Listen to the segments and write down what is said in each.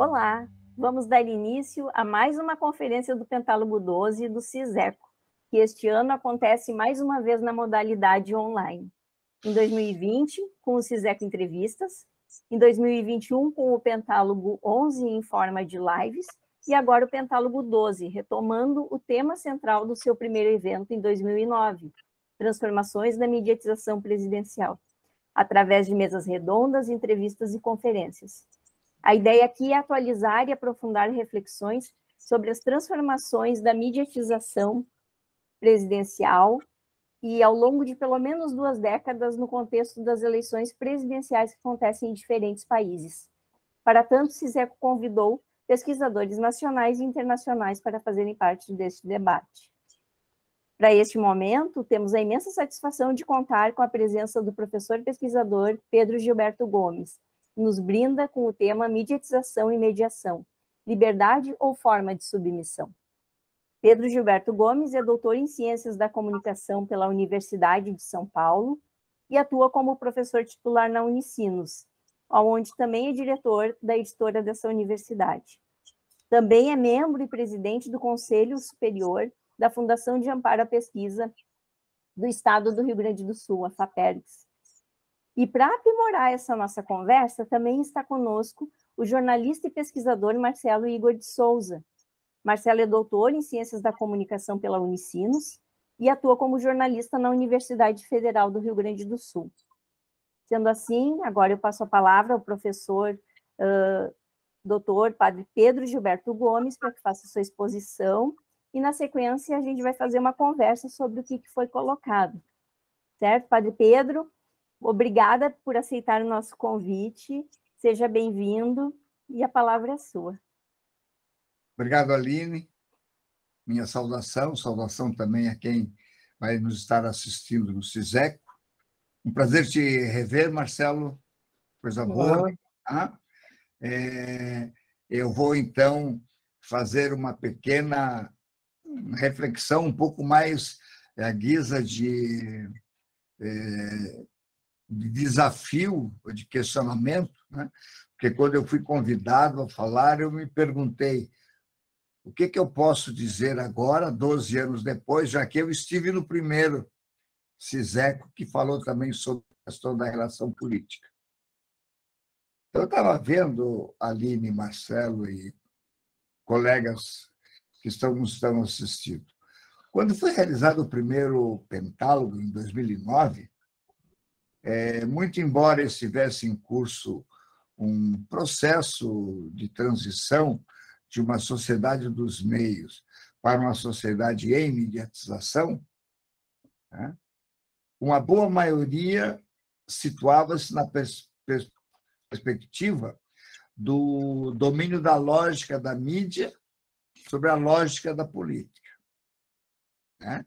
Olá, vamos dar início a mais uma conferência do Pentálogo 12 do CISECO, que este ano acontece mais uma vez na modalidade online. Em 2020, com o CISECO Entrevistas, em 2021, com o Pentálogo 11 em forma de lives, e agora o Pentálogo 12, retomando o tema central do seu primeiro evento em 2009, Transformações da Mediatização Presidencial, através de mesas redondas, entrevistas e conferências. A ideia aqui é atualizar e aprofundar reflexões sobre as transformações da mediatização presidencial e ao longo de pelo menos 2 décadas no contexto das eleições presidenciais que acontecem em diferentes países. Para tanto, o CISECO convidou pesquisadores nacionais e internacionais para fazerem parte deste debate. Para este momento, temos a imensa satisfação de contar com a presença do professor pesquisador Pedro Gilberto Gomes, que nos brinda com o tema Mediatização e Mediação, liberdade ou forma de submissão. Pedro Gilberto Gomes é doutor em Ciências da Comunicação pela Universidade de São Paulo e atua como professor titular na Unicinos, onde também é diretor da editora dessa universidade. Também é membro e presidente do Conselho Superior da Fundação de Amparo à Pesquisa do Estado do Rio Grande do Sul, a FAPERGS. E para aprimorar essa nossa conversa, também está conosco o jornalista e pesquisador Marcelo Igor de Souza. Marcelo é doutor em Ciências da Comunicação pela Unicinos e atua como jornalista na Universidade Federal do Rio Grande do Sul. Sendo assim, agora eu passo a palavra ao professor doutor Padre Pedro Gilberto Gomes para que faça sua exposição e, na sequência, a gente vai fazer uma conversa sobre o que foi colocado. Certo, Padre Pedro? Obrigada por aceitar o nosso convite. Seja bem-vindo e a palavra é sua. Obrigado, Aline. Minha saudação também a quem vai nos estar assistindo no CISECO. Um prazer te rever, Marcelo. Coisa boa. Tá? Eu vou, então, fazer uma pequena reflexão um pouco mais à guisa de desafio, de questionamento, né? Porque quando eu fui convidado a falar, eu me perguntei o que eu posso dizer agora, 12 anos depois, já que eu estive no primeiro CISECO, que falou também sobre a questão da relação política. Então, eu estava vendo Aline, Marcelo e colegas que estão assistindo. Quando foi realizado o primeiro Pentálogo, em 2009, muito embora estivesse em curso um processo de transição de uma sociedade dos meios para uma sociedade em mediatização, né, uma boa maioria situava-se na perspectiva do domínio da lógica da mídia sobre a lógica da política, né?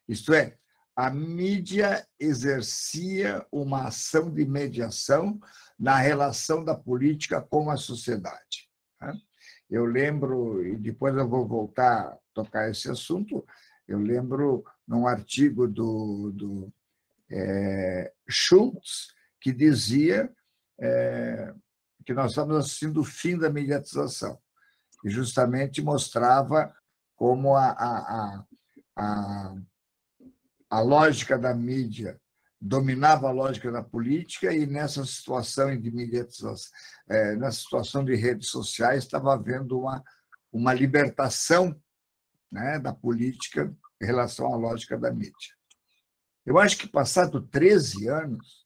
Isto é, a mídia exercia uma ação de mediação na relação da política com a sociedade, né? Eu lembro, e depois eu vou voltar a tocar esse assunto, eu lembro num artigo do Schultz, que dizia que nós estamos assistindo o fim da mediatização, e justamente mostrava como a lógica da mídia dominava a lógica da política, e nessa situação de mediatização, nessa situação de redes sociais, estava havendo uma libertação, né, da política em relação à lógica da mídia. Eu acho que, passado 13 anos,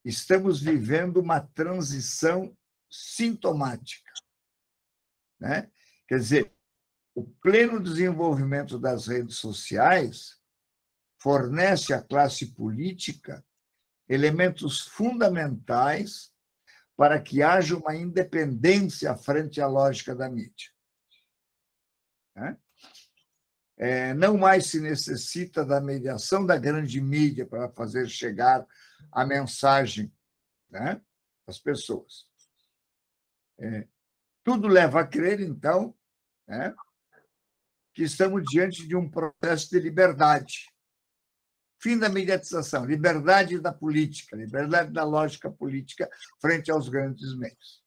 estamos vivendo uma transição sintomática, né? Quer dizer, o pleno desenvolvimento das redes sociais fornece à classe política elementos fundamentais para que haja uma independência frente à lógica da mídia, né? Não mais se necessita da mediação da grande mídia para fazer chegar a mensagem, né, às pessoas. Tudo leva a crer, então, né, que estamos diante de um processo de liberdade. Fim da mediatização, liberdade da política, liberdade da lógica política frente aos grandes meios.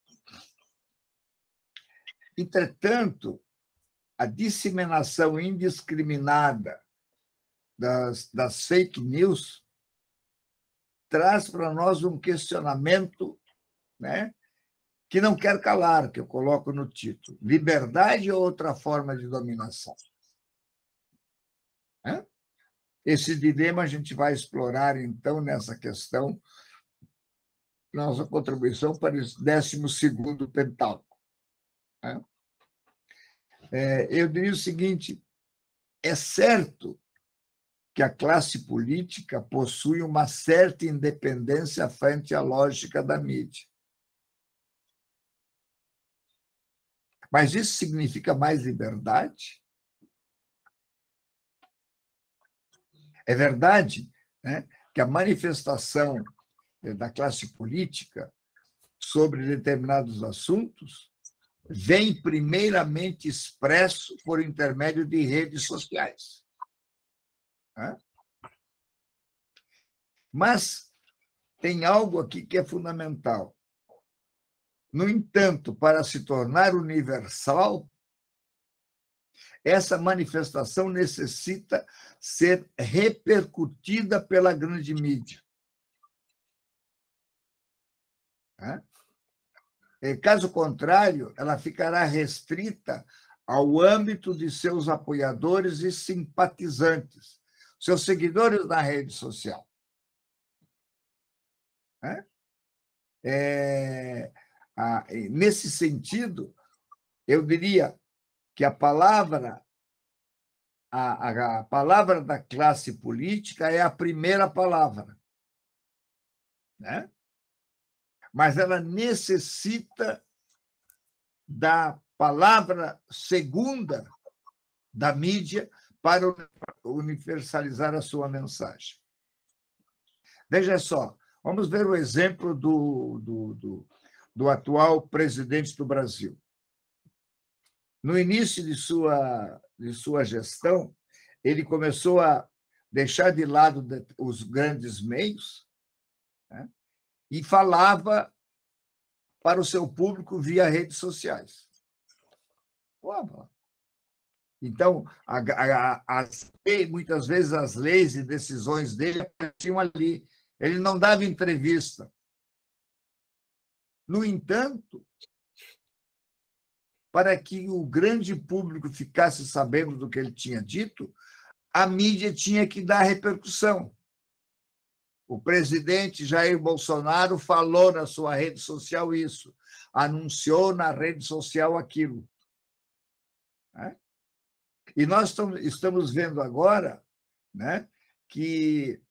Entretanto, a disseminação indiscriminada das fake news traz para nós um questionamento, né, que não quer calar, que eu coloco no título: liberdade ou outra forma de dominação? Esse dilema a gente vai explorar, então, nessa questão, nossa contribuição para o 12º Pentálogo. Eu diria o seguinte: é certo que a classe política possui uma certa independência frente à lógica da mídia. Mas isso significa mais liberdade? É verdade, né, que a manifestação da classe política sobre determinados assuntos vem primeiramente expresso por intermédio de redes sociais. Mas tem algo aqui que é fundamental. No entanto, para se tornar universal, essa manifestação necessita ser repercutida pela grande mídia. Caso contrário, ela ficará restrita ao âmbito de seus apoiadores e simpatizantes, seus seguidores na rede social. Nesse sentido, eu diria que a palavra da classe política é a primeira palavra, né? Mas ela necessita da palavra segunda da mídia para universalizar a sua mensagem. Veja só, vamos ver o exemplo do atual presidente do Brasil. No início de sua gestão, ele começou a deixar de lado os grandes meios, né, e falava para o seu público via redes sociais. Então, muitas vezes as leis e decisões dele apareciam ali. Ele não dava entrevista. No entanto, para que o grande público ficasse sabendo do que ele tinha dito, a mídia tinha que dar repercussão. O presidente Jair Bolsonaro falou na sua rede social isso, anunciou na rede social aquilo. E nós estamos vendo agora, né, que,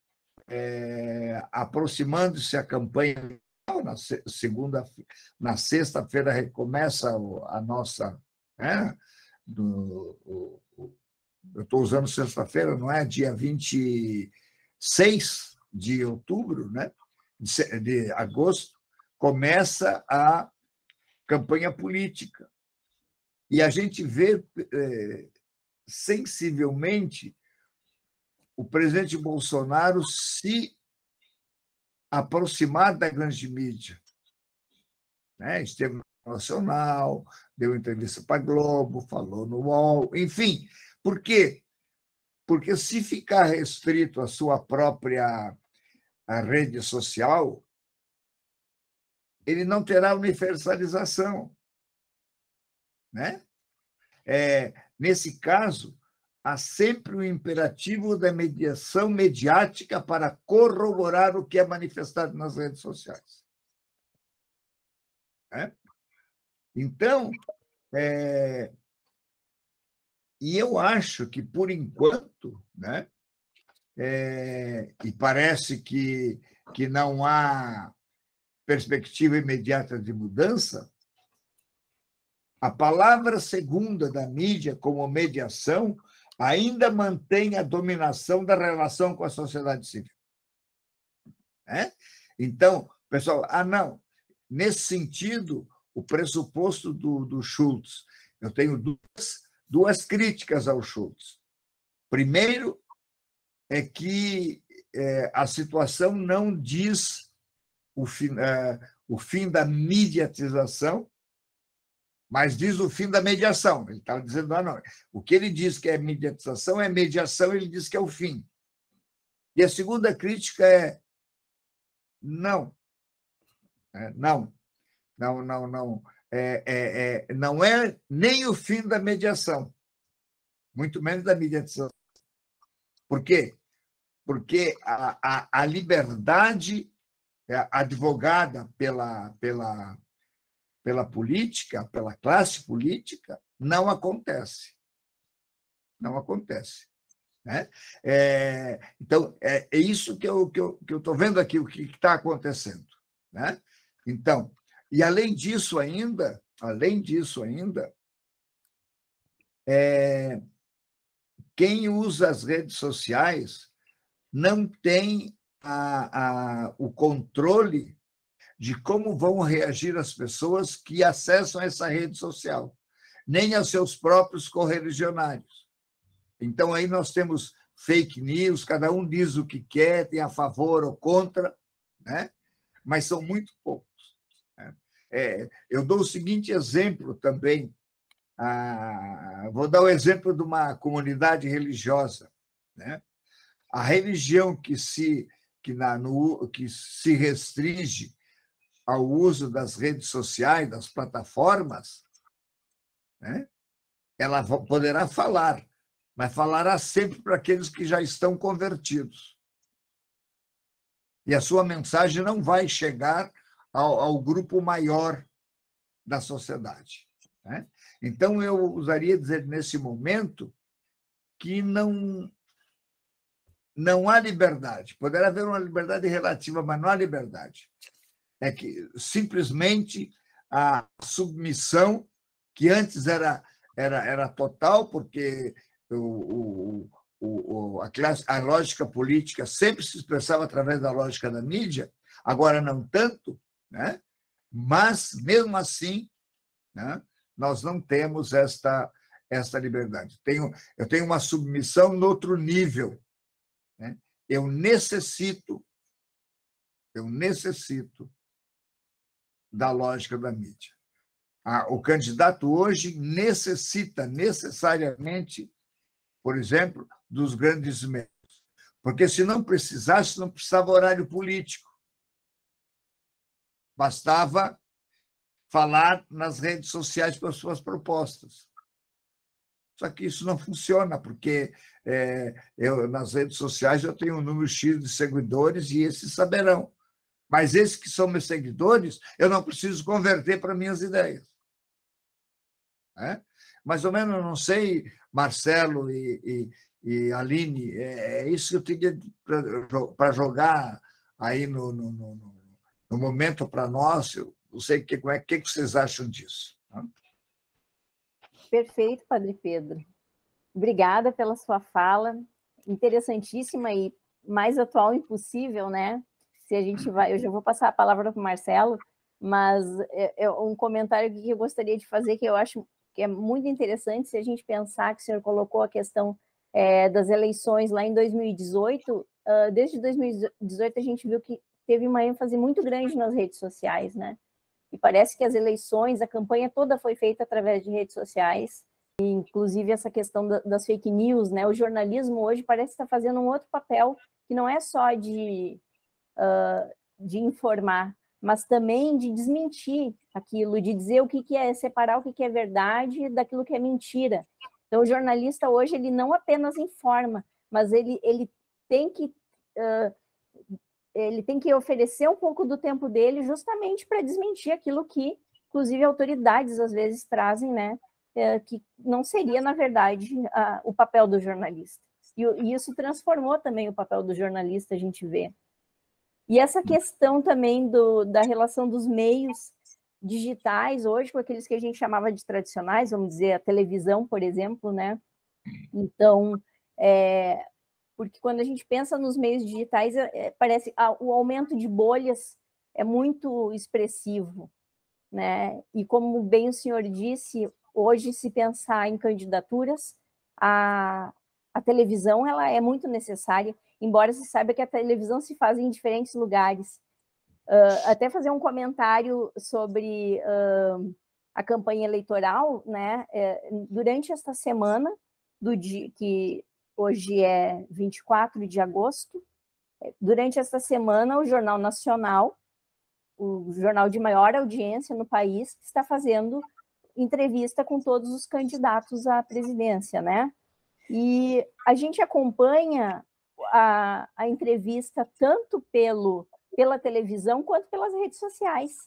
aproximando-se a campanha, na sexta-feira recomeça a nossa... eu estou usando sexta-feira, não é? Dia 26 de outubro, né? De agosto, começa a campanha política. E a gente vê sensivelmente o presidente Bolsonaro se aproximar da grande mídia. Esteve no Nacional, deu entrevista para a Globo, falou no UOL, enfim. Por quê? Porque se ficar restrito à sua própria rede social, ele não terá universalização. Nesse caso, há sempre o imperativo da mediação mediática para corroborar o que é manifestado nas redes sociais. Então, e eu acho que, por enquanto, e parece que não há perspectiva imediata de mudança, a palavra segunda da mídia como mediação ainda mantém a dominação da relação com a sociedade civil. Então, pessoal, não, nesse sentido, o pressuposto do Schultz, eu tenho duas críticas ao Schultz. Primeiro, é que a situação não diz o fim da mediatização, mas diz o fim da mediação. Ele estava dizendo, não, o que ele diz que é mediação, ele diz que é o fim. E a segunda crítica é não. Não, não, não, não. Não é nem o fim da mediação, muito menos da mediação. Por quê? Porque a liberdade advogada pela política, pela classe política, não acontece. Não acontece. Né? Então, é isso que eu estou vendo aqui, o que está acontecendo. Né? Então, e além disso ainda, quem usa as redes sociais não tem o controle de como vão reagir as pessoas que acessam essa rede social, nem aos seus próprios correligionários. Então, aí nós temos fake news, cada um diz o que quer, tem a favor ou contra, né? Mas são muito poucos. Né? Eu dou o seguinte exemplo também. Vou dar o exemplo de uma comunidade religiosa. Né? A religião que se restringe ao uso das redes sociais, das plataformas, né? Ela poderá falar, mas falará sempre para aqueles que já estão convertidos. E a sua mensagem não vai chegar ao grupo maior da sociedade. Né? Então, eu usaria dizer, nesse momento, que não há liberdade. Poderá haver uma liberdade relativa, mas não há liberdade. É que simplesmente a submissão, que antes era total, porque a lógica política sempre se expressava através da lógica da mídia, agora não tanto, né? Mas, mesmo assim, né, nós não temos esta liberdade. Eu tenho uma submissão no outro nível. Né? Eu necessito da lógica da mídia. O candidato hoje necessita necessariamente, por exemplo, dos grandes meios. Porque se não precisasse, não precisava horário político. Bastava falar nas redes sociais com as suas propostas. Só que isso não funciona, porque nas redes sociais eu tenho um número X de seguidores e esses saberão. Mas esses que são meus seguidores, eu não preciso converter para minhas ideias. Mais ou menos, eu não sei, Marcelo e Aline, é isso que eu teria para jogar aí no momento para nós. Eu não sei o que vocês acham disso. Perfeito, Padre Pedro. Obrigada pela sua fala, interessantíssima e mais atual impossível, né? Se a gente vai, eu já vou passar a palavra para o Marcelo, mas é um comentário que eu gostaria de fazer que eu acho que é muito interessante se a gente pensar que o senhor colocou a questão das eleições lá em 2018. Desde 2018 a gente viu que teve uma ênfase muito grande nas redes sociais, né? E parece que as eleições, a campanha toda foi feita através de redes sociais, e inclusive essa questão das fake news, né? O jornalismo hoje parece estar fazendo um outro papel, que não é só de informar, mas também de desmentir aquilo, de dizer o que é, separar o que é verdade daquilo que é mentira. Então, o jornalista hoje, ele não apenas informa, mas ele tem que... ele tem que oferecer um pouco do tempo dele justamente para desmentir aquilo que, inclusive, autoridades às vezes trazem, né? Que não seria, na verdade, o papel do jornalista. E isso transformou também o papel do jornalista, a gente vê. E essa questão também da relação dos meios digitais hoje com aqueles que a gente chamava de tradicionais, vamos dizer, a televisão, por exemplo, né? Então, porque quando a gente pensa nos meios digitais, parece o aumento de bolhas é muito expressivo, né? E como bem o senhor disse, hoje, se pensar em candidaturas, a televisão ela é muito necessária, embora se saiba que a televisão se faz em diferentes lugares. Até fazer um comentário sobre a campanha eleitoral, né, durante esta semana, que hoje é 24 de agosto, durante esta semana, o Jornal Nacional, o jornal de maior audiência no país, está fazendo entrevista com todos os candidatos à presidência, né? E a gente acompanha a entrevista tanto pela televisão quanto pelas redes sociais.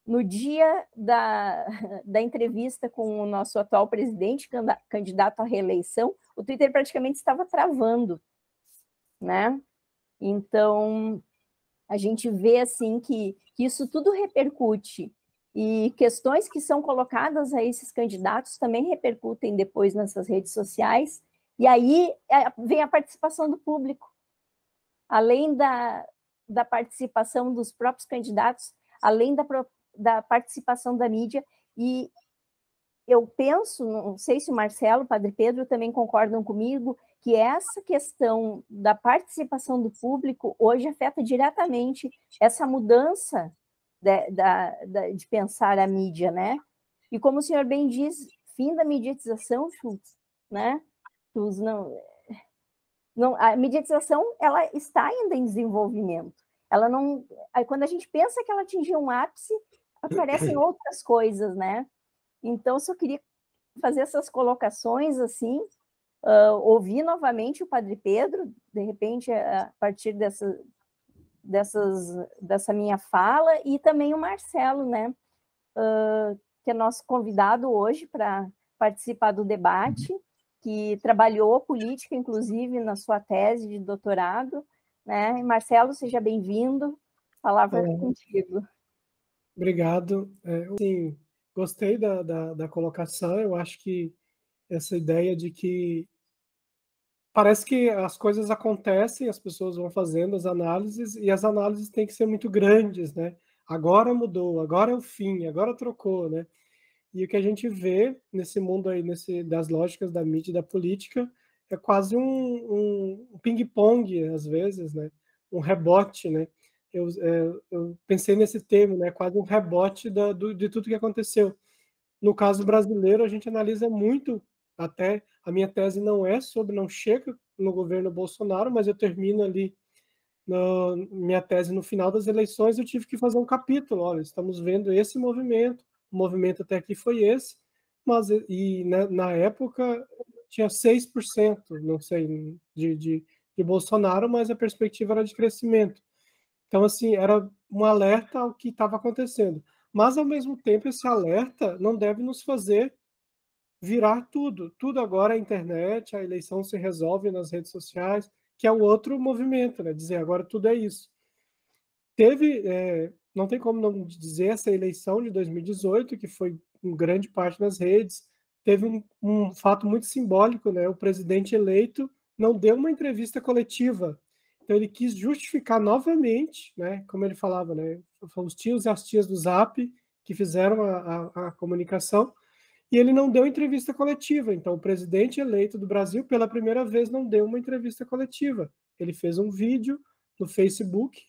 No dia da entrevista com o nosso atual presidente, candidato à reeleição, o Twitter praticamente estava travando, né? Então, a gente vê assim que isso tudo repercute, e questões que são colocadas a esses candidatos também repercutem depois nessas redes sociais, e aí vem a participação do público, além da participação dos próprios candidatos, além da participação da mídia. E eu penso, não sei se o Marcelo, o Padre Pedro também concordam comigo, que essa questão da participação do público hoje afeta diretamente essa mudança de pensar a mídia, né? E como o senhor bem diz, fim da mediatização, Schultz, né? A mediatização, ela está ainda em desenvolvimento. Ela não, quando a gente pensa que ela atingiu um ápice, aparecem outras coisas, né? Então, só queria fazer essas colocações assim, ouvir novamente o Padre Pedro, de repente, a partir dessa minha fala, e também o Marcelo, né? Que é nosso convidado hoje para participar do debate, que trabalhou política, inclusive, na sua tese de doutorado, né? E Marcelo, seja bem-vindo, a palavra é contigo. Obrigado. Sim, gostei da colocação. Eu acho que essa ideia de que parece que as coisas acontecem, as pessoas vão fazendo as análises, e as análises têm que ser muito grandes, né? Agora mudou, agora é o fim, agora trocou, né? E o que a gente vê nesse mundo aí, das lógicas da mídia e da política, é quase um ping-pong, às vezes, né? Um rebote, né? Eu pensei nesse termo, né? Quase um rebote de tudo que aconteceu. No caso brasileiro, a gente analisa muito, até a minha tese não chega no governo Bolsonaro, mas eu termino ali minha tese no final das eleições. Eu tive que fazer um capítulo, olha, estamos vendo esse movimento, o movimento até aqui foi esse, mas na época tinha 6%, não sei, de Bolsonaro, mas a perspectiva era de crescimento. Então, assim, era um alerta ao que estava acontecendo. Mas, ao mesmo tempo, esse alerta não deve nos fazer virar tudo. Tudo agora é internet, a eleição se resolve nas redes sociais, que é o outro movimento, né? Dizer agora tudo é isso. Não tem como não dizer, essa eleição de 2018, que foi em grande parte nas redes, teve um fato muito simbólico, né? O presidente eleito não deu uma entrevista coletiva. Então ele quis justificar novamente, né? Como ele falava, né? Foram os tios e as tias do Zap que fizeram a comunicação, e ele não deu entrevista coletiva. Então o presidente eleito do Brasil, pela primeira vez, não deu uma entrevista coletiva. Ele fez um vídeo no Facebook,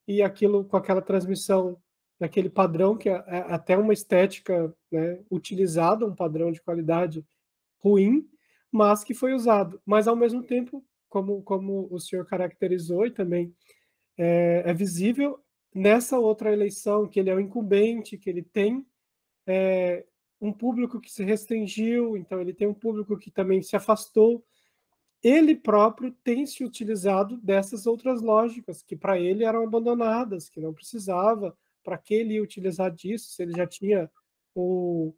e aquilo com aquela transmissão naquele padrão que é até uma estética, né, utilizada, um padrão de qualidade ruim, mas que foi usado. Mas, ao mesmo tempo, como o senhor caracterizou, e também é visível nessa outra eleição, que ele é o incumbente, que ele tem um público que se restringiu, então ele tem um público que também se afastou. Ele próprio tem se utilizado dessas outras lógicas, que para ele eram abandonadas, que não precisava. Para que ele ia utilizar disso, se ele já tinha o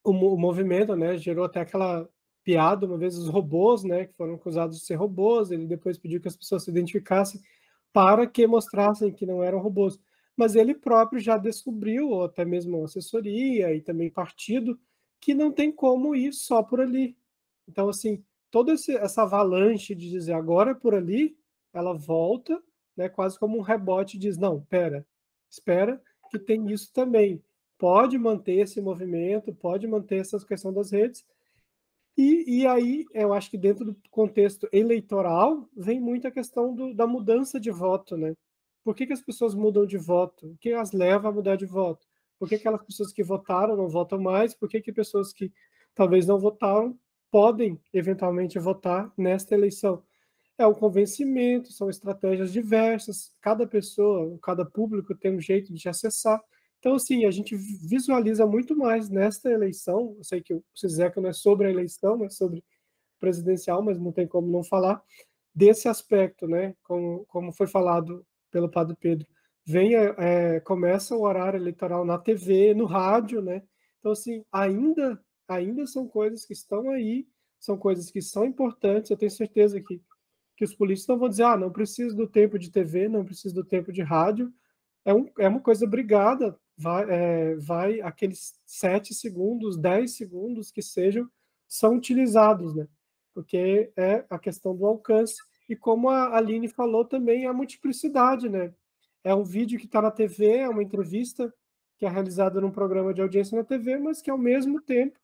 movimento, né? Gerou até aquela piada, uma vez, os robôs, né? Que foram acusados de ser robôs. Ele depois pediu que as pessoas se identificassem para que mostrassem que não eram robôs. Mas ele próprio já descobriu, ou até mesmo assessoria e também partido, que não tem como ir só por ali. Então, assim, toda essa avalanche de dizer agora é por ali, ela volta, né, quase como um rebote, diz, não, espera que tem isso também. Pode manter esse movimento, pode manter essa questão das redes. E aí, eu acho que dentro do contexto eleitoral, vem muito a questão da mudança de voto, né? Por que as pessoas mudam de voto? O que as leva a mudar de voto? Por que aquelas pessoas que votaram não votam mais? Por que pessoas que talvez não votaram podem, eventualmente, votar nesta eleição? É um convencimento, são estratégias diversas, cada pessoa, cada público tem um jeito de acessar. Então, assim, a gente visualiza muito mais nesta eleição, eu sei que o CISECA não é sobre a eleição, é sobre presidencial, mas não tem como não falar desse aspecto, né? Como foi falado pelo Padre Pedro, começa o horário eleitoral na TV, no rádio, né? Então, assim, ainda são coisas que estão aí, são coisas que são importantes. Eu tenho certeza que os políticos não vão dizer, não preciso do tempo de TV, não preciso do tempo de rádio. É uma coisa brigada, vai aqueles 7 segundos, 10 segundos que sejam, são utilizados, né? Porque é a questão do alcance. E como a Aline falou também, a multiplicidade, né? É um vídeo que está na TV, é uma entrevista que é realizada num programa de audiência na TV, mas que ao mesmo tempo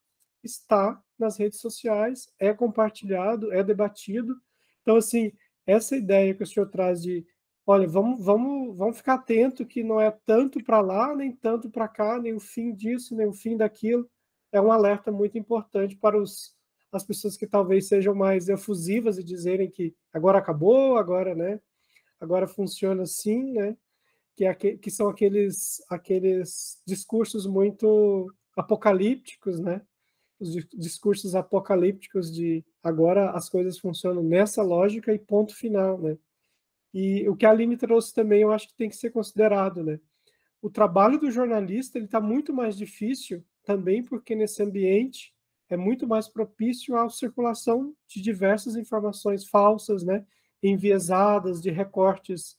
está nas redes sociais, é compartilhado, é debatido. Então, assim, essa ideia que o senhor traz de, olha, vamos ficar atento que não é tanto para lá, nem tanto para cá, nem o fim disso, nem o fim daquilo, é um alerta muito importante para as pessoas que talvez sejam mais efusivas e dizerem que agora acabou, agora, né? Agora funciona assim, né? Que são aqueles discursos muito apocalípticos, né? Os discursos apocalípticos de agora as coisas funcionam nessa lógica e ponto final, né? E o que a Aline trouxe também, eu acho que tem que ser considerado, né? O trabalho do jornalista ele está muito mais difícil também porque nesse ambiente é muito mais propício à circulação de diversas informações falsas, né? Enviesadas, de recortes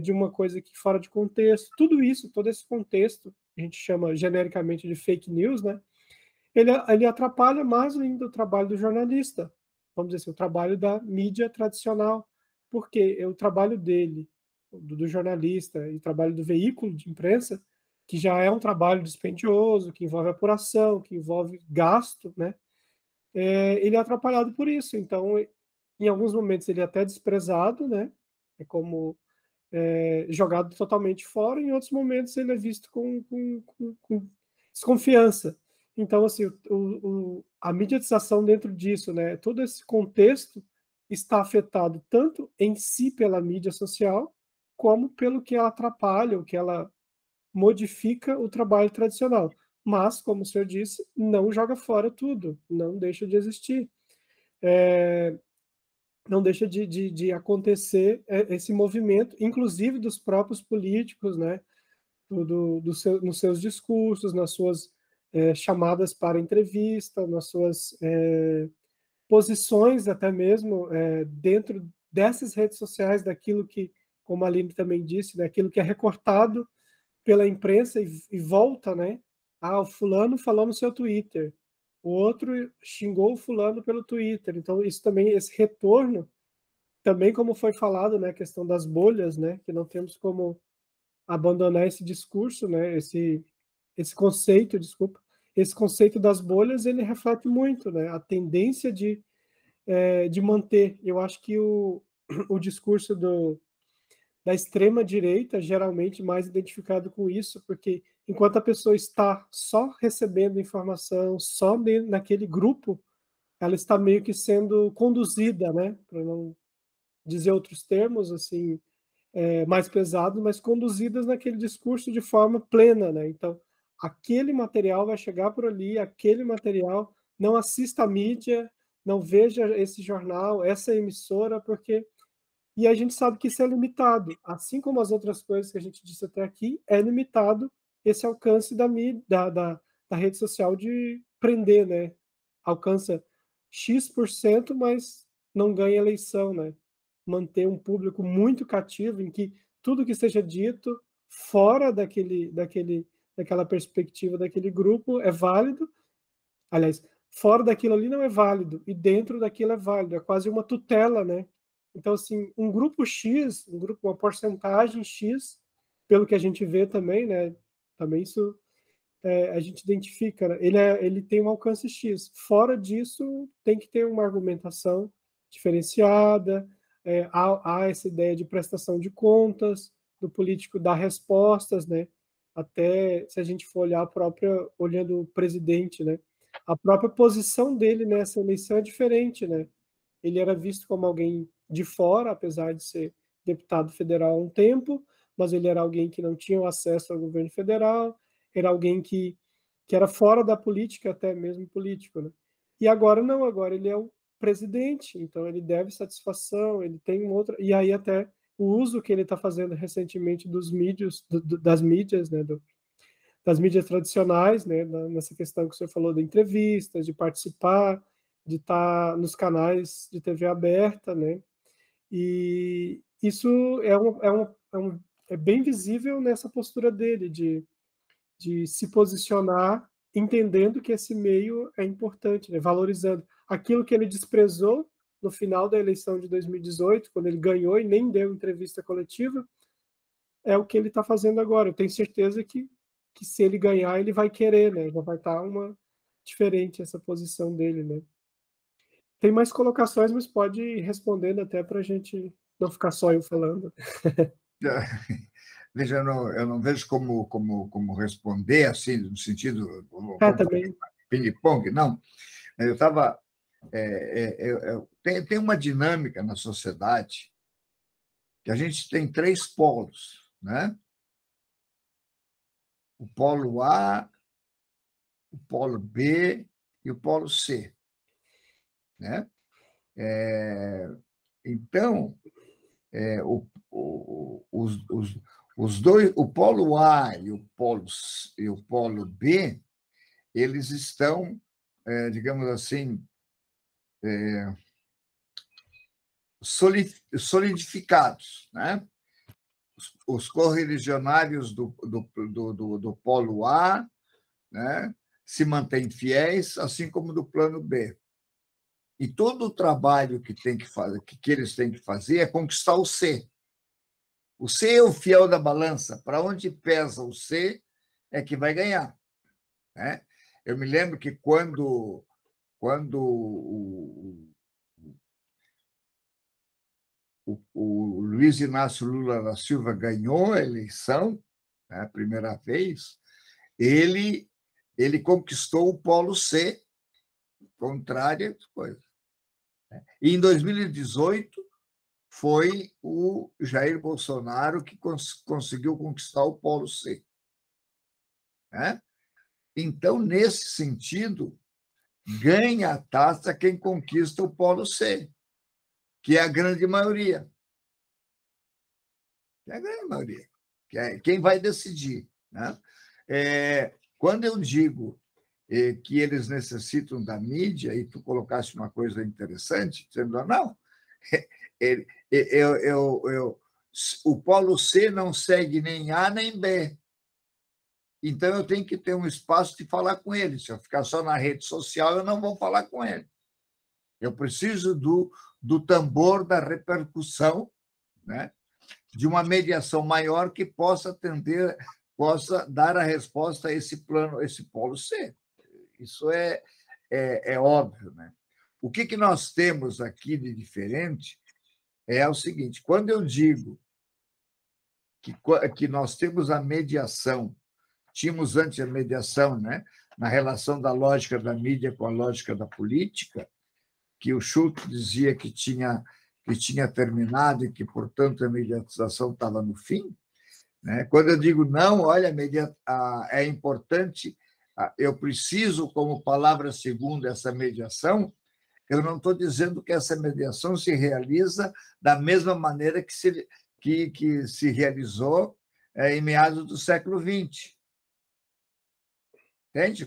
de uma coisa que fora de contexto. Tudo isso, todo esse contexto, a gente chama genericamente de fake news, né? Ele atrapalha mais ainda o trabalho do jornalista, vamos dizer assim, o trabalho da mídia tradicional, porque o trabalho dele, do jornalista, e o trabalho do veículo de imprensa, que já é um trabalho dispendioso, que envolve apuração, que envolve gasto, né? Ele é atrapalhado por isso. Então, em alguns momentos, ele é até desprezado, né? É como jogado totalmente fora, em outros momentos ele é visto com desconfiança. Então, assim, a mediatização dentro disso, né, todo esse contexto está afetado tanto em si pela mídia social, como pelo que ela atrapalha, o que ela modifica o trabalho tradicional. Mas, como o senhor disse, não joga fora tudo, não deixa de existir. Não deixa de acontecer esse movimento, inclusive dos próprios políticos, né, nos seus discursos, nas suas chamadas para entrevista, nas suas posições até mesmo dentro dessas redes sociais, daquilo que, como a Aline também disse, né, aquilo que é recortado pela imprensa e volta, né? O fulano falou no seu Twitter, o outro xingou o fulano pelo Twitter. Então, isso também, esse retorno, também como foi falado, né, a questão das bolhas, né, que não temos como abandonar esse discurso, né, esse conceito, desculpa, esse conceito das bolhas, ele reflete muito, né, a tendência de manter. Eu acho que o discurso da extrema direita geralmente mais identificado com isso, porque enquanto a pessoa está só recebendo informação, só naquele grupo, ela está meio que sendo conduzida, né, para não dizer outros termos, assim, mais pesados, mas conduzidas naquele discurso de forma plena, né? Então, aquele material vai chegar por ali, aquele material, não assista a mídia, não veja esse jornal, essa emissora, porque... E a gente sabe que isso é limitado, assim como as outras coisas que a gente disse até aqui, é limitado esse alcance da mídia, da rede social de prender, né? Alcança X%, mas não ganha eleição, né? Manter um público muito cativo em que tudo que seja dito fora daquela perspectiva daquele grupo é válido. Aliás, fora daquilo ali não é válido e dentro daquilo é válido. É quase uma tutela, né? Então, assim, um grupo X, uma porcentagem X, pelo que a gente vê também, né? Também isso a gente identifica, né? Ele tem um alcance X. Fora disso, tem que ter uma argumentação diferenciada, há essa ideia de prestação de contas, do político dar respostas, né? até se a gente for olhar olhando o presidente, né? A própria posição dele nessa eleição é diferente, né? Ele era visto como alguém de fora, apesar de ser deputado federal há um tempo, mas ele era alguém que não tinha acesso ao governo federal, era alguém que era fora da política, até mesmo político, né? E agora não, agora ele é o presidente, então ele deve satisfação, ele tem um outro... E aí até o uso que ele está fazendo recentemente dos mídias, das mídias, né, das mídias tradicionais, né, nessa questão que você falou de entrevistas, de participar, de estar nos canais de TV aberta, né, e isso é bem visível nessa postura dele, de se posicionar entendendo que esse meio é importante, né, valorizando aquilo que ele desprezou no final da eleição de 2018, quando ele ganhou e nem deu entrevista coletiva, é o que ele está fazendo agora. Eu tenho certeza que se ele ganhar, ele vai querer, né? Já vai estar uma diferente essa posição dele, né? Tem mais colocações, mas pode ir respondendo até para a gente não ficar só eu falando. Veja, eu não vejo como responder assim, no sentido Também. ping-pong, não. Eu estava. Tem uma dinâmica na sociedade que a gente tem 3 polos, né? O polo A, o polo B e o polo C, né? Então, os dois, o polo A e o polo B, eles estão, digamos assim, solidificados, né? Os correligionários do polo A, né, se mantêm fiéis, assim como do plano B. E todo o trabalho que eles têm que fazer é conquistar o C. O C é o fiel da balança. Para onde pesa o C é que vai ganhar, né? Eu me lembro que quando o Luiz Inácio Lula da Silva ganhou a eleição, né, a primeira vez, ele conquistou o polo C, contrário às coisas. E em 2018 foi o Jair Bolsonaro que conseguiu conquistar o polo C, né? Então, nesse sentido, ganha a taça quem conquista o polo C, que é a grande maioria. Que é a grande maioria, que é quem vai decidir, né? Quando eu digo que eles necessitam da mídia, e tu colocaste uma coisa interessante, dizendo, não, o polo C não segue nem A nem B, então eu tenho que ter um espaço de falar com ele. Se eu ficar só na rede social, eu não vou falar com ele. Eu preciso do tambor da repercussão, né? De uma mediação maior que possa dar a resposta a esse plano, esse polo C. Isso é óbvio, né? O que nós temos aqui de diferente é o seguinte: quando eu digo que nós temos a mediação, tínhamos antes a mediação, né, na relação da lógica da mídia com a lógica da política, que o Schultz dizia que tinha terminado e que, portanto, a mediatização estava no fim, né? Quando eu digo não, olha, é importante, eu preciso, como palavra segunda, essa mediação, eu não estou dizendo que essa mediação se realiza da mesma maneira que se realizou em meados do século XX. Entende?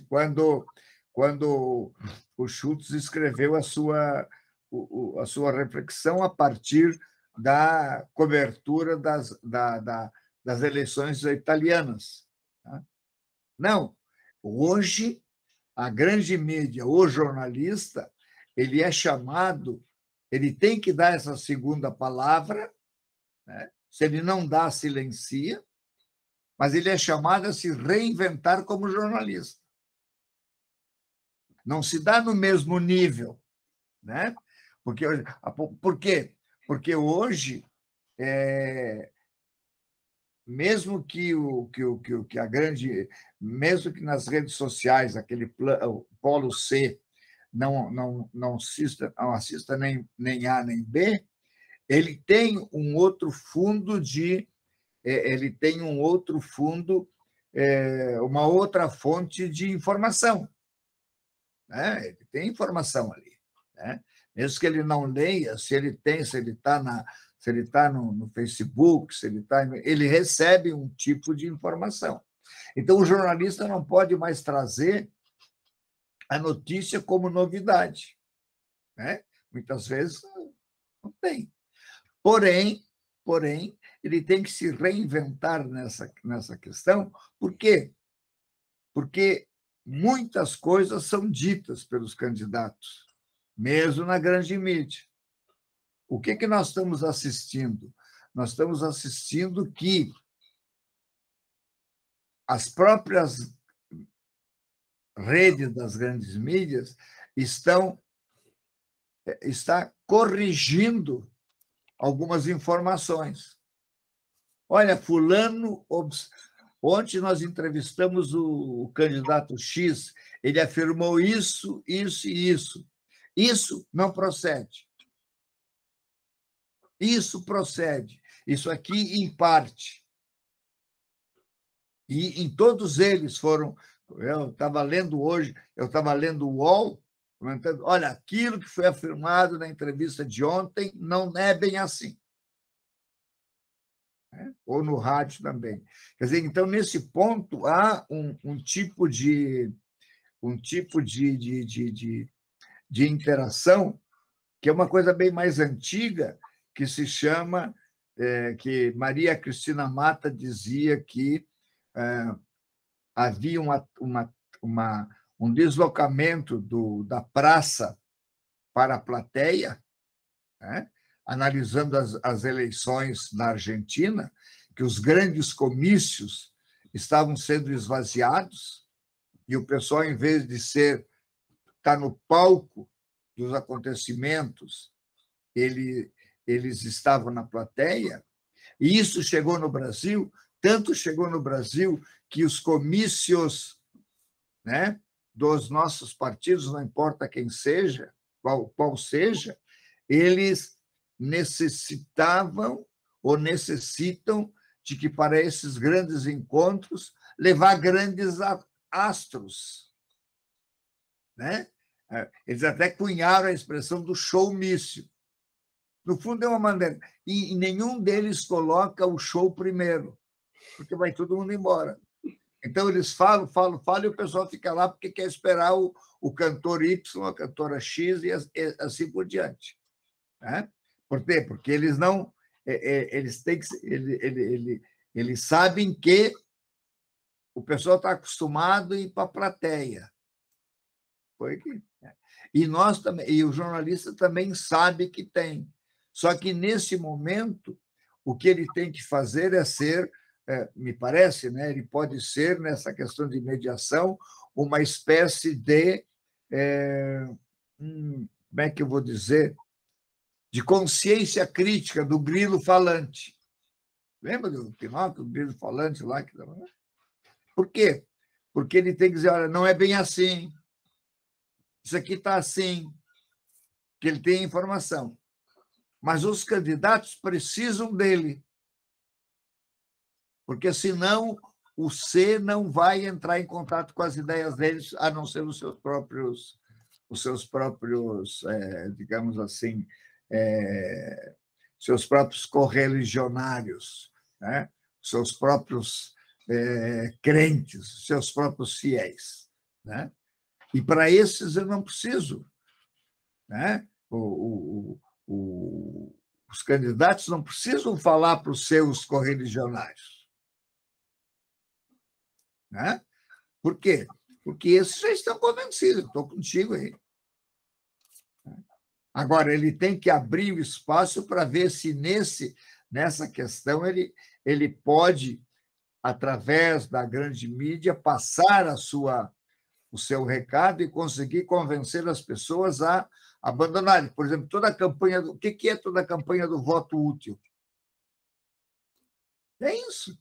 Quando o Schultz escreveu a sua reflexão a partir da cobertura das eleições italianas. Não, hoje, a grande mídia, o jornalista, ele é chamado, ele tem que dar essa segunda palavra, né? Se ele não dá, silencia, mas ele é chamado a se reinventar como jornalista. Não se dá no mesmo nível, né? Por quê? Porque hoje mesmo que a grande, mesmo que nas redes sociais aquele polo C não assista nem A nem B, ele tem um outro fundo uma outra fonte de informação, né? Ele tem informação ali, né? Mesmo que ele não leia, se ele está no Facebook, ele recebe um tipo de informação. Então, o jornalista não pode mais trazer a notícia como novidade, né? Muitas vezes não tem. Porém, ele tem que se reinventar nessa questão. Por quê? Porque muitas coisas são ditas pelos candidatos, mesmo na grande mídia. O que nós estamos assistindo? Nós estamos assistindo que as próprias redes das grandes mídias está corrigindo algumas informações. Olha, fulano... Ontem nós entrevistamos o candidato X, ele afirmou isso, isso e isso. Isso não procede. Isso procede. Isso aqui, em parte. E em todos eles foram... Eu estava lendo hoje, o UOL, comentando, olha, aquilo que foi afirmado na entrevista de ontem não é bem assim. Ou no rádio também. Quer dizer, então, nesse ponto, há um tipo de interação que é uma coisa bem mais antiga, que se chama, que Maria Cristina Mata dizia que havia um deslocamento da praça para a plateia, né? Analisando as eleições na Argentina, que os grandes comícios estavam sendo esvaziados e o pessoal, em vez de estar no palco dos acontecimentos, eles estavam na plateia. E isso chegou no Brasil, tanto chegou no Brasil que os comícios, né, dos nossos partidos, não importa quem seja, qual seja, eles necessitavam ou necessitam de que, para esses grandes encontros, levar grandes astros, né? Eles até cunharam a expressão do showmício. No fundo, é uma maneira. E nenhum deles coloca o show primeiro, porque vai todo mundo embora. Então, eles falam, e o pessoal fica lá porque quer esperar o cantor Y, a cantora X e assim por diante, né? Por quê? Porque eles não... Eles têm que... Eles sabem que o pessoal está acostumado a ir para a plateia. E nós também, e o jornalista também sabe que tem. Só que, nesse momento, o que ele tem que fazer é ser, me parece, né, ele pode ser, nessa questão de mediação, uma espécie de... como é que eu vou dizer? De consciência crítica do grilo falante. Lembra do Pinóquio, do grilo falante lá? Por quê? Porque ele tem que dizer, olha, não é bem assim, isso aqui está assim, que ele tem informação. Mas os candidatos precisam dele, porque, senão, o C não vai entrar em contato com as ideias deles, a não ser os seus próprios, digamos assim, seus próprios correligionários, né? Seus próprios crentes, seus próprios fiéis, né? E, para esses, eu não preciso, né? Os candidatos não precisam falar para os seus correligionários, né? Por quê? Porque esses já estão convencidos, estou contigo aí. Agora, ele tem que abrir o espaço para ver se, nessa questão, ele pode, através da grande mídia, passar o seu recado e conseguir convencer as pessoas a abandonarem. Por exemplo, toda a campanha... O que é toda a campanha do voto útil? É isso.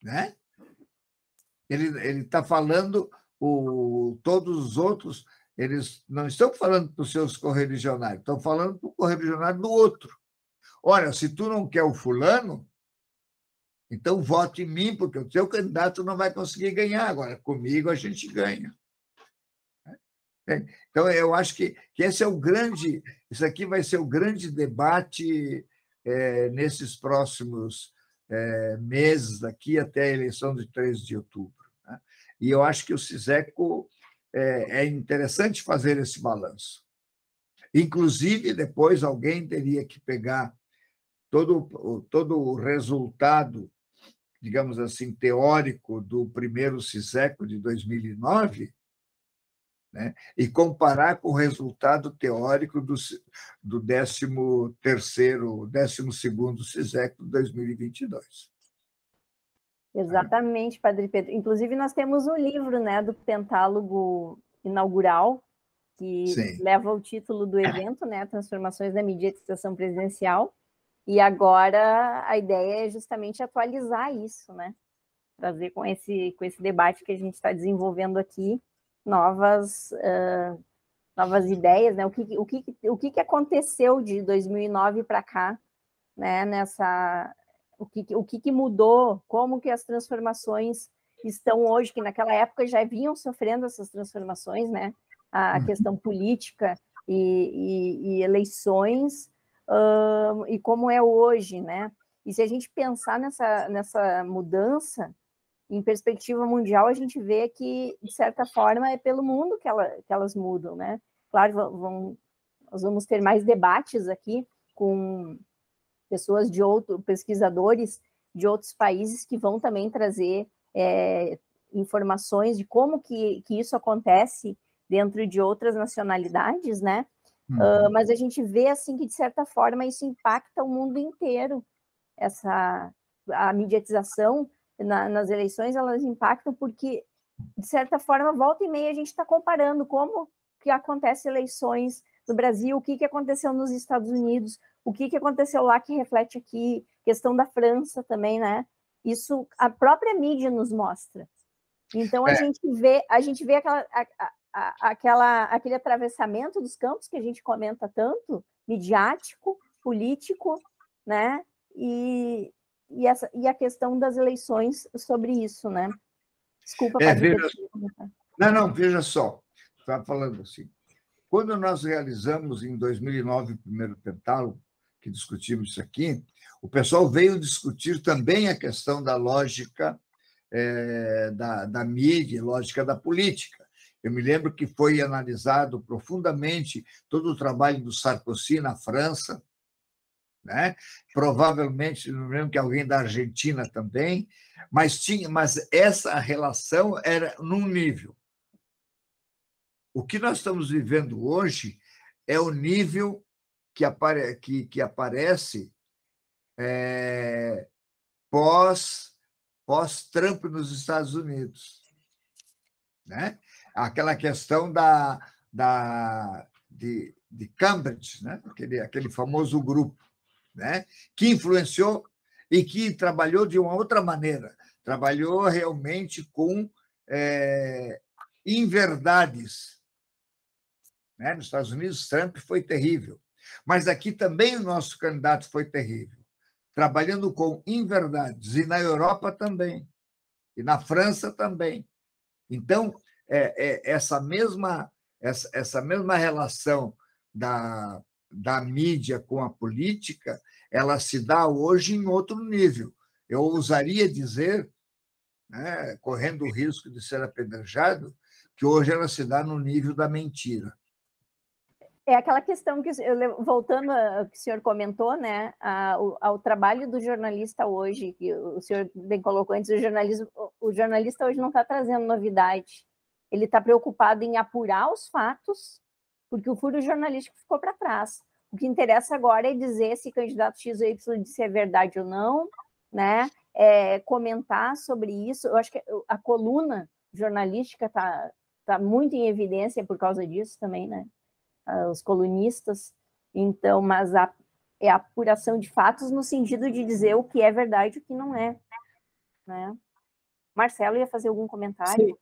né? Ele está falando, todos os outros, eles não estão falando para os seus correligionários, estão falando para o correligionário do outro. Olha, se tu não quer o fulano, então vote em mim, porque o teu candidato não vai conseguir ganhar. Agora, comigo a gente ganha. Então, eu acho que esse é o grande, isso aqui vai ser o grande debate nesses próximos meses, daqui até a eleição de 3 de outubro. Né? E eu acho que o CISECO é interessante fazer esse balanço. Inclusive, depois alguém teria que pegar todo o resultado, digamos assim, teórico do primeiro CISECO de 2009, né, e comparar com o resultado teórico do 12º CISECO de 2022. Exatamente, Padre Pedro. Inclusive, nós temos um livro, né, do Pentálogo Inaugural, que Sim. leva o título do evento, né, Transformações da Mediatização Presidencial, e agora a ideia é justamente atualizar isso, né, trazer com esse debate que a gente está desenvolvendo aqui, novas ideias, né, o que aconteceu de 2009 para cá, né, o que mudou, como que as transformações estão hoje, que naquela época já vinham sofrendo essas transformações, né, a questão política e eleições, e como é hoje, né, e se a gente pensar nessa mudança, em perspectiva mundial, a gente vê que, de certa forma, é pelo mundo que elas mudam, né, claro, nós vamos ter mais debates aqui com pessoas pesquisadores de outros países que vão também trazer informações de como que isso acontece dentro de outras nacionalidades, né? Mas a gente vê, assim, que, de certa forma, isso impacta o mundo inteiro. A mediatização nas eleições, elas impactam porque, de certa forma, volta e meia, a gente está comparando como que acontecem eleições no Brasil, o que aconteceu nos Estados Unidos, o que aconteceu lá que reflete aqui, questão da França também, né? Isso a própria mídia nos mostra. Então, a gente vê aquele atravessamento dos campos que a gente comenta tanto, midiático, político, né? E a questão das eleições sobre isso, né? Desculpa, Padre. Não, veja só, estava falando assim, quando nós realizamos, em 2009, o primeiro Pentálogo, que discutimos isso aqui, o pessoal veio discutir também a questão da lógica da mídia, lógica da política. Eu me lembro que foi analisado profundamente todo o trabalho do Sarkozy na França, né? Provavelmente, não lembro que alguém da Argentina também, mas essa relação era num nível. O que nós estamos vivendo hoje é o nível que aparece pós-Trump nos Estados Unidos, né? Aquela questão de Cambridge, né? Aquele famoso grupo, né? Que influenciou e que trabalhou de uma outra maneira, trabalhou realmente com inverdades. Né? Nos Estados Unidos, Trump foi terrível, mas aqui também o nosso candidato foi terrível, trabalhando com inverdades, e na Europa também, e na França também. Então, essa mesma relação da mídia com a política, ela se dá hoje em outro nível. Eu ousaria dizer, né, correndo o risco de ser apedrejado, que hoje ela se dá no nível da mentira. É aquela questão que, voltando ao que o senhor comentou, né, ao trabalho do jornalista hoje, que o senhor bem colocou antes, o jornalista hoje não está trazendo novidade, ele está preocupado em apurar os fatos, porque o furo jornalístico ficou para trás. O que interessa agora é dizer se candidato X ou Y disse é verdade ou não, né, comentar sobre isso. Eu acho que a coluna jornalística tá muito em evidência por causa disso também, né? Os colunistas, então, mas é a apuração de fatos no sentido de dizer o que é verdade e o que não é, né? Marcelo ia fazer algum comentário? Sim,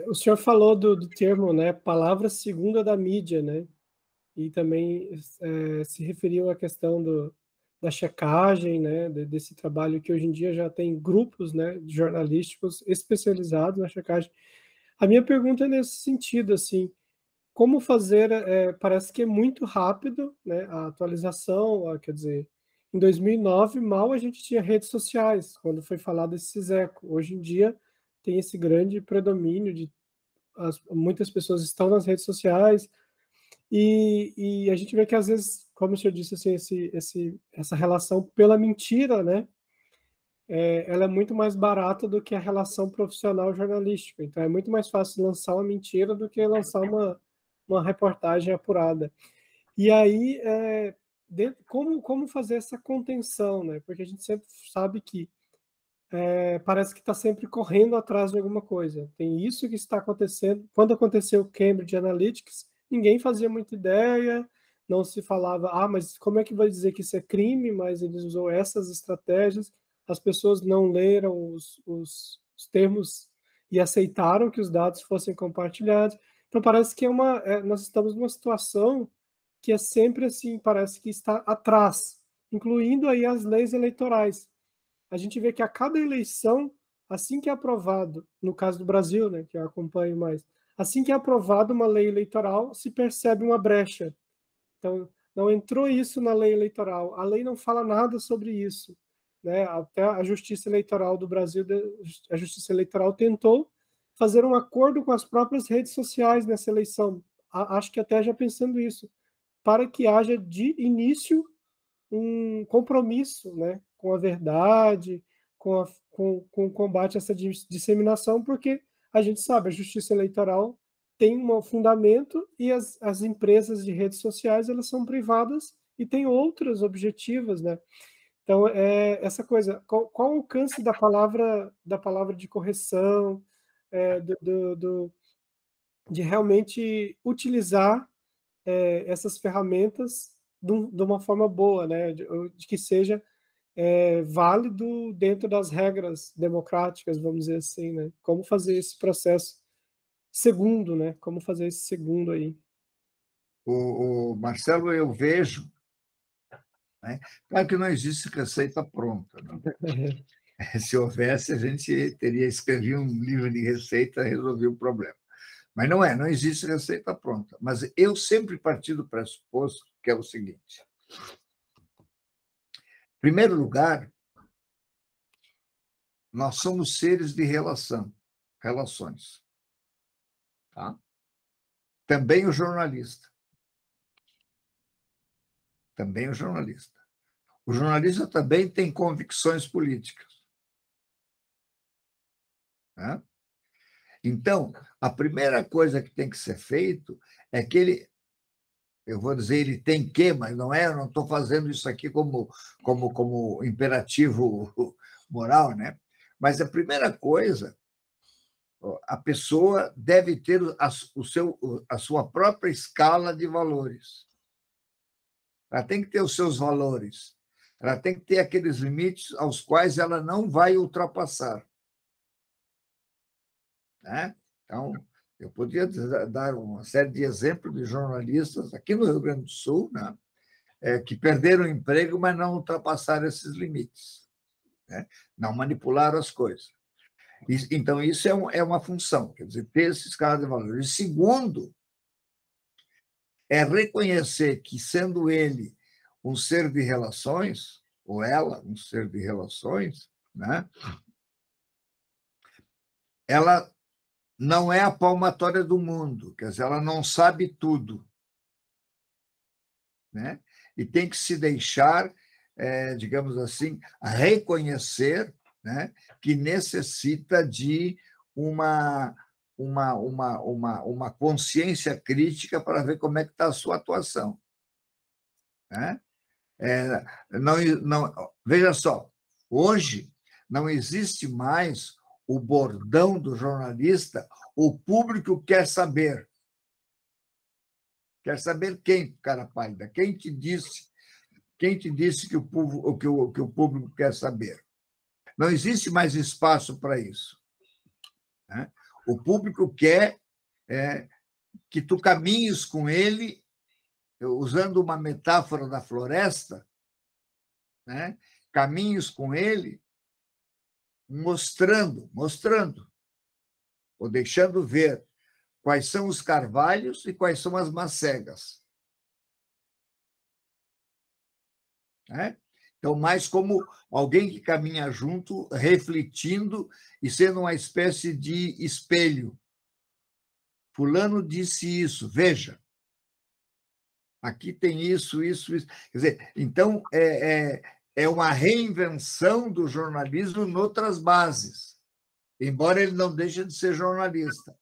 o senhor falou do termo, né, palavra segunda da mídia, né? E também se referiu à questão da checagem, né, desse trabalho que hoje em dia já tem grupos, né, jornalísticos especializados na checagem. A minha pergunta é nesse sentido, assim, como fazer, parece que é muito rápido, né, a atualização, quer dizer, em 2009, mal a gente tinha redes sociais, quando foi falado desse CISECO. Hoje em dia tem esse grande predomínio de muitas pessoas estão nas redes sociais, e a gente vê que, às vezes, como o senhor disse, assim, essa relação pela mentira, né, ela é muito mais barata do que a relação profissional jornalística. Então, é muito mais fácil lançar uma mentira do que lançar uma reportagem apurada. E aí, como fazer essa contenção, né? Porque a gente sempre sabe que parece que está sempre correndo atrás de alguma coisa. Tem isso que está acontecendo. Quando aconteceu o Cambridge Analytics, ninguém fazia muita ideia, não se falava, mas como é que vai dizer que isso é crime? Mas eles usou essas estratégias. As pessoas não leram os termos e aceitaram que os dados fossem compartilhados. Então, parece que nós estamos numa situação que é sempre assim, parece que está atrás, incluindo aí as leis eleitorais. A gente vê que a cada eleição, assim que é aprovado, no caso do Brasil, né, que eu acompanho mais, assim que é aprovada uma lei eleitoral, se percebe uma brecha. Então, não entrou isso na lei eleitoral. A lei não fala nada sobre isso, né? Até a Justiça Eleitoral do Brasil, a Justiça Eleitoral tentou fazer um acordo com as próprias redes sociais nessa eleição. Acho que até já pensando isso, para que haja de início um compromisso, né, com a verdade, com o combate a essa disseminação, porque a gente sabe, a justiça eleitoral tem um fundamento e as empresas de redes sociais, elas são privadas e têm outros objetivos, né? Então, essa coisa, qual o alcance da palavra de correção, de realmente utilizar essas ferramentas de uma forma boa, né? De que seja válido dentro das regras democráticas, vamos dizer assim, né? Como fazer esse processo segundo, né? Como fazer esse segundo aí. O Marcelo, eu vejo, né? Claro que não existe receita pronta. Né? Se houvesse, a gente teria escrevido um livro de receita e resolver o problema. Mas não existe receita pronta. Mas eu sempre parti do pressuposto que é o seguinte. Em primeiro lugar, nós somos seres de relações. Tá? Também o jornalista. Também o jornalista. O jornalista também tem convicções políticas. Né? Então, a primeira coisa que tem que ser feito é que eu vou dizer ele tem que, mas não é, eu não estou fazendo isso aqui como imperativo moral, né? Mas a primeira coisa, a pessoa deve ter a sua própria escala de valores. Ela tem que ter os seus valores. Ela tem que ter aqueles limites aos quais ela não vai ultrapassar. Né? Então, eu podia dar uma série de exemplos de jornalistas aqui no Rio Grande do Sul, né? Que perderam o emprego, mas não ultrapassaram esses limites. Né? Não manipularam as coisas. Então, isso é uma função, quer dizer, ter essa escala de valores. E segundo, é reconhecer que, sendo ele um ser de relações, ou ela um ser de relações, né? Ela não é a palmatória do mundo, quer dizer, ela não sabe tudo. Né? E tem que se deixar, digamos assim, reconhecer, né, que necessita de uma consciência crítica para ver como é que está a sua atuação. Né? Veja só, hoje não existe mais o bordão do jornalista, o público quer saber. Quer saber quem, cara pálida? Quem te disse que o público quer saber? Não existe mais espaço para isso. né? O público quer que tu caminhes com ele, usando uma metáfora da floresta, né? Caminhos com ele, mostrando, ou deixando ver quais são os carvalhos e quais são as macegas. Né? Então, mais como alguém que caminha junto, refletindo e sendo uma espécie de espelho. Fulano disse isso, veja. Aqui tem isso, isso, isso. Quer dizer, então, é uma reinvenção do jornalismo noutras bases, embora ele não deixe de ser jornalista.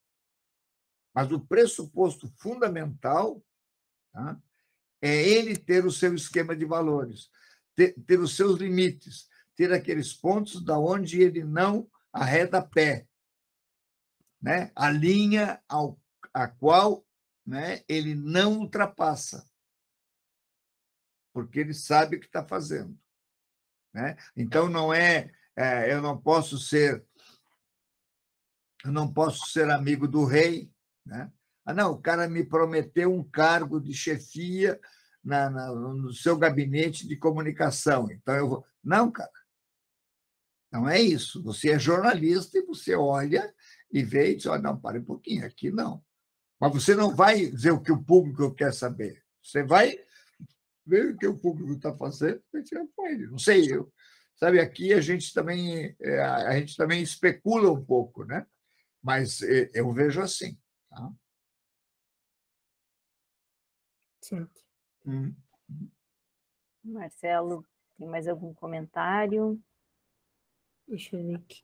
Mas o pressuposto fundamental, tá, é ele ter o seu esquema de valores, ter os seus limites, ter aqueles pontos da onde ele não arreda pé, né? A linha a qual, né, ele não ultrapassa, porque ele sabe o que está fazendo. Né? Então, não eu não posso ser amigo do rei, né? Não, o cara me prometeu um cargo de chefia no seu gabinete de comunicação, então eu vou... Não, cara, não é isso. Você é jornalista e você olha e vê e diz, não, para um pouquinho, aqui não. Mas você não vai dizer o que o público quer saber. Você vai ver o que o público está fazendo, não sei, sabe, aqui a gente também especula um pouco, né? Mas eu vejo assim. Tá? Certo. Marcelo, tem mais algum comentário? Deixa eu ver aqui.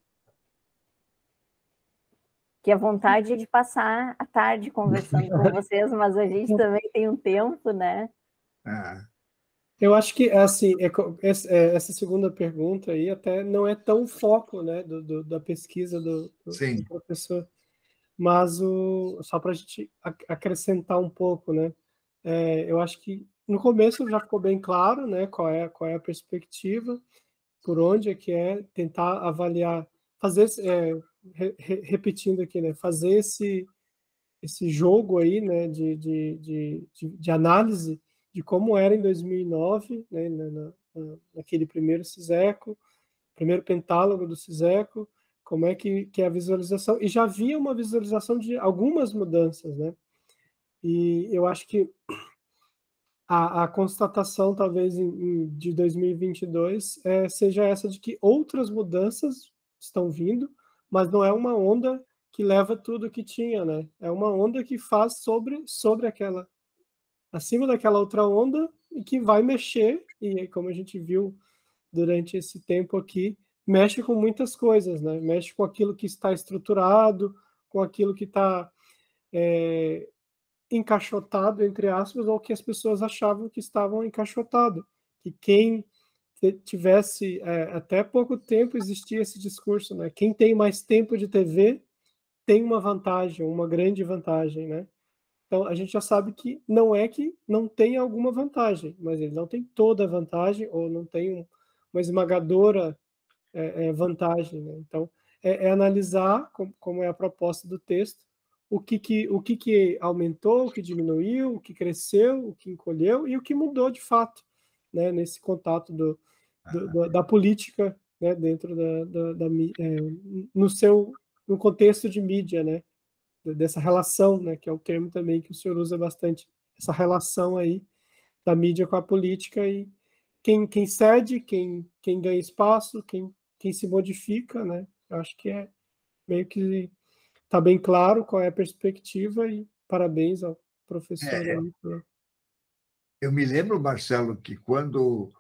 Que a vontade é de passar a tarde conversando com vocês, mas a gente também tem um tempo, né? Eu acho que assim, essa segunda pergunta aí até não é tão foco, né, da pesquisa do professor, mas só para a gente acrescentar um pouco, né? Eu acho que no começo já ficou bem claro, né, qual é a perspectiva, por onde é que tentar avaliar, fazer, repetindo aqui, né, fazer esse jogo aí, né, de análise de como era em 2009, né, naquele primeiro CISECO, primeiro pentálogo do CISECO, como é que é a visualização, e já havia uma visualização de algumas mudanças, né, e eu acho que a constatação, talvez, de 2022 seja essa de que outras mudanças estão vindo, mas não é uma onda que leva tudo que tinha, né? É uma onda que faz sobre aquela, acima daquela outra onda, e que vai mexer, e como a gente viu durante esse tempo aqui, mexe com muitas coisas, né? Mexe com aquilo que está estruturado, com aquilo que está encaixotado, entre aspas, ou que as pessoas achavam que estavam encaixotado. Que quem tivesse, até pouco tempo existia esse discurso, né? Quem tem mais tempo de TV tem uma vantagem, uma grande vantagem, né? Então, a gente já sabe que não tem alguma vantagem, mas ele não tem toda a vantagem, ou não tem uma esmagadora vantagem, né? Então, analisar, como é a proposta do texto, o que aumentou, o que diminuiu, o que cresceu, o que encolheu e o que mudou de fato, né, nesse contato da política, né, dentro no contexto de mídia, né, dessa relação, né, que é o termo também que o senhor usa bastante, essa relação aí da mídia com a política, e quem cede, quem ganha espaço, quem se modifica, né? Eu acho que meio que está bem claro qual é a perspectiva, e parabéns ao professor. Eu me lembro, Marcelo, que quando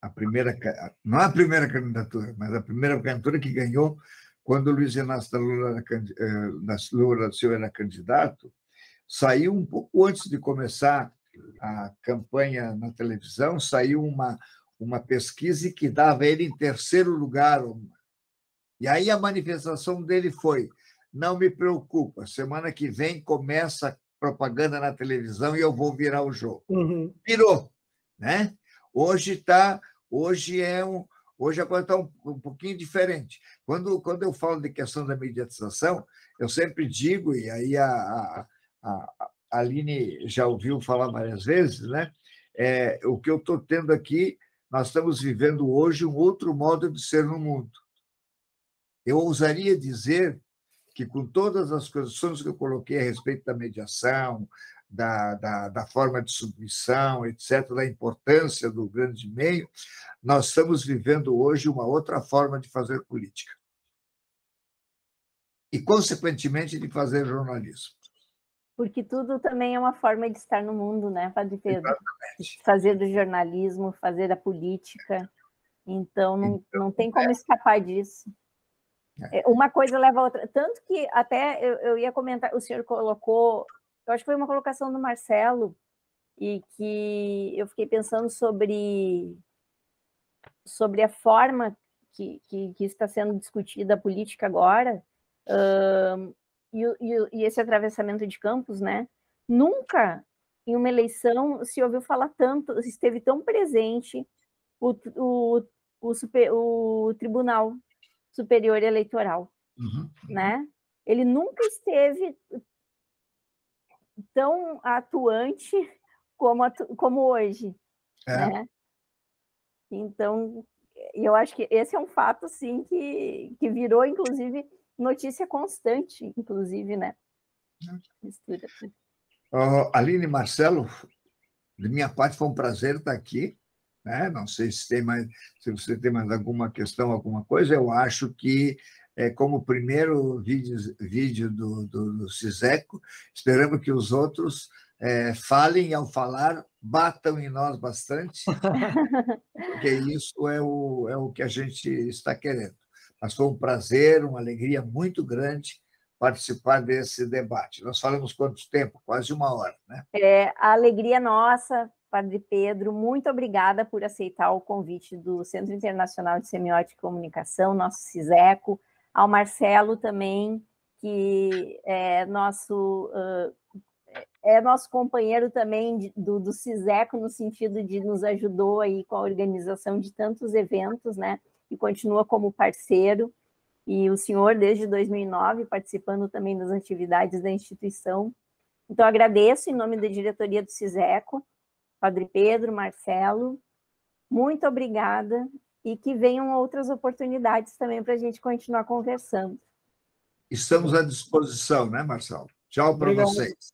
a primeira, não a primeira candidatura, mas a primeira candidatura que ganhou, quando o Luiz Inácio da Lula da Silva era candidato, saiu um pouco antes de começar a campanha na televisão, saiu uma pesquisa que dava ele em terceiro lugar. E aí a manifestação dele foi: não me preocupa, semana que vem começa propaganda na televisão e eu vou virar o jogo. Uhum. Virou, né? Hoje é Hoje a coisa está um pouquinho diferente. Quando eu falo de questão da mediatização, eu sempre digo, e aí a Aline já ouviu falar várias vezes, né? O que eu estou tendo aqui, nós estamos vivendo hoje um outro modo de ser no mundo. Eu ousaria dizer que, com todas as questões que eu coloquei a respeito da mediação, da forma de submissão, etc., da importância do grande meio, nós estamos vivendo hoje uma outra forma de fazer política. E, consequentemente, de fazer jornalismo. Porque tudo também é uma forma de estar no mundo, né, Padre Pedro? Exatamente. Fazer do jornalismo, fazer da política. Então, não tem como escapar disso. Uma coisa leva a outra. Tanto que até eu ia comentar, o senhor colocou, eu acho que foi uma colocação do Marcelo, e que eu fiquei pensando sobre a forma que está sendo discutida a política agora, e esse atravessamento de campos, né? Nunca em uma eleição se ouviu falar tanto, esteve tão presente o Tribunal Superior Eleitoral, né? Ele nunca esteve tão atuante como hoje, né? Então, eu acho que esse é um fato, sim, que virou, inclusive, notícia constante, inclusive, né? Mistura tudo. Aline, Marcelo, de minha parte foi um prazer estar aqui, né? Não sei se você tem mais alguma questão, alguma coisa. Eu acho que, como primeiro vídeo do Ciseco, esperamos que os outros falem, e, ao falar, batam em nós bastante, porque isso é o que a gente está querendo. Mas foi um prazer, uma alegria muito grande participar desse debate. Nós falamos quanto tempo? Quase 1 hora, né? A alegria nossa, Padre Pedro, muito obrigada por aceitar o convite do Centro Internacional de Semiótica e Comunicação, nosso Ciseco, ao Marcelo também, que é nosso companheiro também do Ciseco, no sentido de nos ajudou aí com a organização de tantos eventos, né? E continua como parceiro. E o senhor, desde 2009, participando também das atividades da instituição. Então, agradeço em nome da diretoria do Ciseco, Padre Pedro, Marcelo, muito obrigada, e que venham outras oportunidades também para a gente continuar conversando. Estamos à disposição, né, Marcelo? Tchau para vocês.